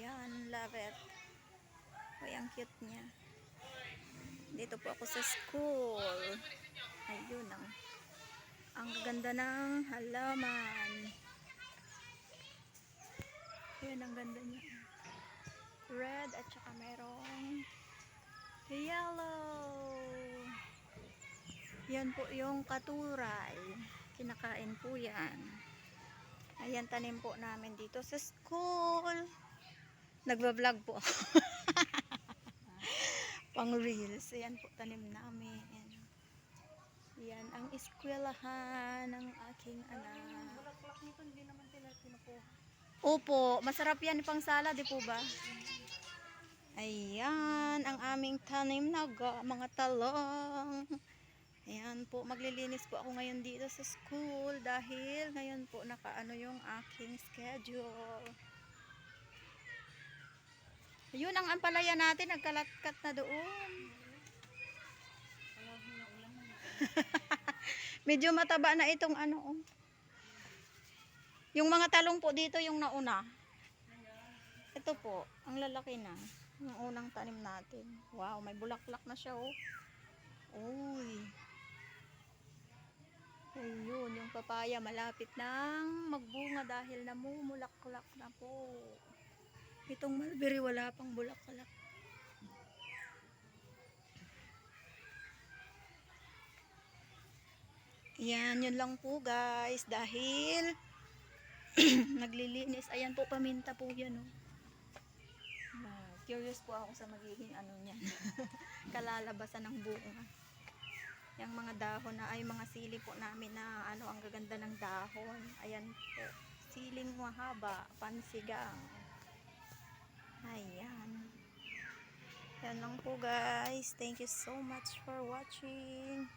Ayan, love it. Uy, ang cute niya. Dito po ako sa school. Ayun, ang ganda ng halaman. Ayun, ang ganda niya. Red at saka merong yellow. Yan po yung katuray. Kinakain po yan. Ayan, tanim po namin dito sa school. Nagbablog po ako. Pang reels. Ayan po, tanim namin. Yan ang eskwelahan ng aking anak. Bulaklak nito hindi naman sila kinukuha. Opo, masarap yan pang salad, di po ba? Ayan, ang aming tanim na mga talong. Ayan po, maglilinis po ako ngayon dito sa school dahil ngayon po nakaano yung aking schedule. Ayun, ang ampalaya natin, nagkalatkat na doon. Medyo mataba na itong ano. Yung mga talong po dito yung nauna. Ito po, ang lalaki na. Yung unang tanim natin. Wow, may bulaklak na siya oh. Uy. Ayun, yung papaya malapit nang magbunga dahil namumulaklak na po. Itong mulberry wala pang bulaklak. Yan, yun lang po guys. Dahil naglilinis. Ayan po, paminta po yan oh. Curious po ako sa magiging ano niyan. Kalalabasan ng bunga. Yung mga dahon na ay mga sili po namin na ano, ang gaganda ng dahon. Ayan po. Siling mahaba, pansigang. Ayan. Yan lang po guys. Thank you so much for watching.